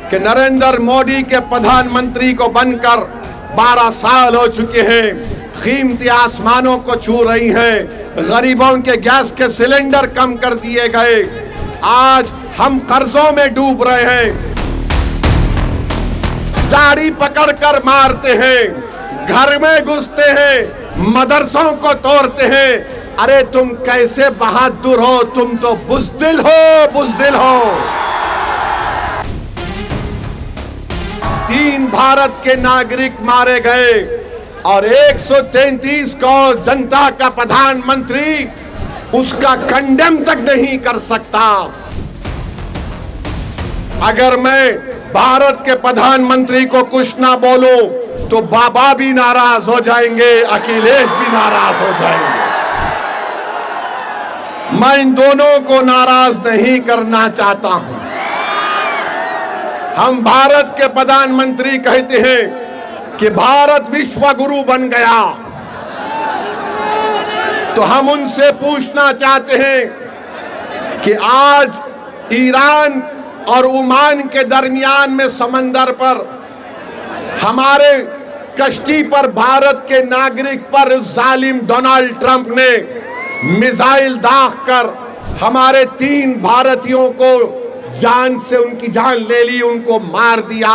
कि नरेंद्र मोदी के प्रधानमंत्री को बनकर 12 साल हो चुके हैं। कीमती आसमानों को छू रही हैं। गरीबों के गैस के सिलेंडर कम कर दिए गए। आज हम कर्जों में डूब रहे हैं। दाढ़ी पकड़कर मारते हैं, घर में घुसते हैं, मदरसों को तोड़ते हैं। अरे तुम कैसे बहादुर हो, तुम तो बुज़दिल हो, बुज़दिल हो। 3 भारत के नागरिक मारे गए और 133 करोड़ जनता का प्रधानमंत्री उसका कंडेम तक नहीं कर सकता। अगर मैं भारत के प्रधानमंत्री को कुछ ना बोलूं तो बाबा भी नाराज हो जाएंगे, अखिलेश भी नाराज हो जाएंगे। मैं इन दोनों को नाराज नहीं करना चाहता हूं। हम भारत के प्रधानमंत्री कहते हैं कि भारत विश्व गुरु बन गया, तो हम उनसे पूछना चाहते हैं कि आज ईरान और ओमान के दरमियान में समंदर पर हमारे कश्ती पर भारत के नागरिक पर जालिम डोनाल्ड ट्रंप ने मिसाइल दागकर हमारे 3 भारतीयों को जान से उनकी जान ले ली, उनको मार दिया।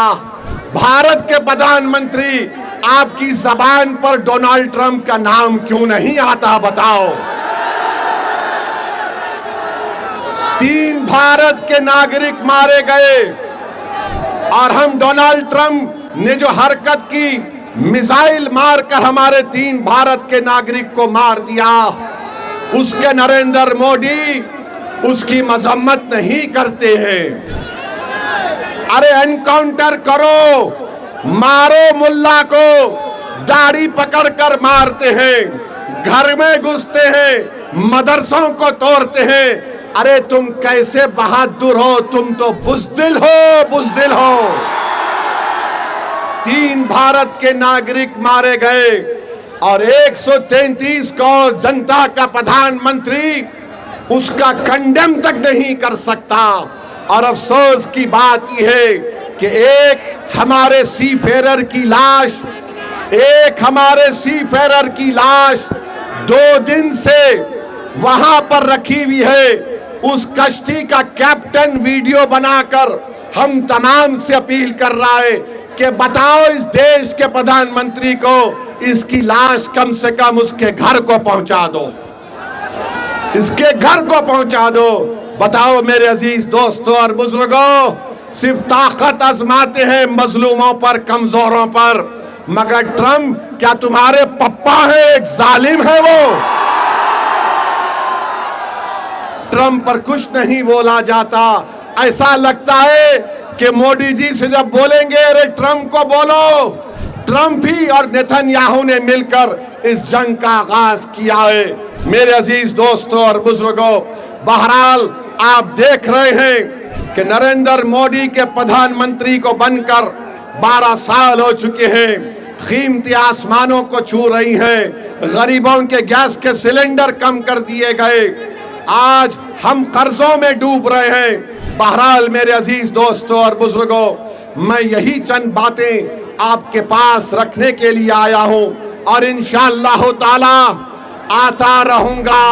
भारत के प्रधानमंत्री, आपकी जबान पर डोनाल्ड ट्रंप का नाम क्यों नहीं आता, बताओ। 3 भारत के नागरिक मारे गए और हम डोनाल्ड ट्रंप ने जो हरकत की, मिसाइल मारकर हमारे 3 भारत के नागरिक को मार दिया, उसके नरेंद्र मोदी उसकी मजम्मत नहीं करते हैं। अरे एनकाउंटर करो, मारो मुल्ला को, दाढ़ी पकड़कर मारते हैं, घर में घुसते हैं, मदरसों को तोड़ते हैं। अरे तुम कैसे बहादुर हो, तुम तो बुज़दिल हो, बुज़दिल हो। 3 भारत के नागरिक मारे गए और 133 करोड़ जनता का प्रधानमंत्री उसका कंडेम तक नहीं कर सकता। और अफसोस की बात यह है कि एक हमारे सीफेरर की लाश 2 दिन से वहां पर रखी हुई है। उस कश्ती का कैप्टन वीडियो बनाकर हम तमाम से अपील कर रहा है कि बताओ इस देश के प्रधानमंत्री को इसकी लाश कम से कम उसके घर को पहुंचा दो, इसके घर को पहुंचा दो। बताओ मेरे अजीज दोस्तों और बुजुर्गों, सिर्फ ताकत आजमाते हैं मजलूमों पर, कमजोरों पर, मगर ट्रंप क्या तुम्हारे पप्पा है? एक जालिम है वो। ट्रंप पर कुछ नहीं बोला जाता। ऐसा लगता है कि मोदी जी से जब बोलेंगे अरे ट्रंप को बोलो, ट्रंप ही और नेतन्याहू ने मिलकर इस जंग का आगाज किया है। मेरे अजीज दोस्तों और बुजुर्गों, बहरहाल आप देख रहे हैं कि नरेंद्र मोदी के प्रधानमंत्री को बनकर 12 साल हो चुके हैं। कीमती आसमानों को छू रही हैं। गरीबों के गैस के सिलेंडर कम कर दिए गए। आज हम कर्जों में डूब रहे हैं। बहरहाल मेरे अजीज दोस्तों और बुजुर्गों, मैं यही चंद बातें आपके पास रखने के लिए आया हूं और इंशाअल्लाह ताला आता रहूंगा।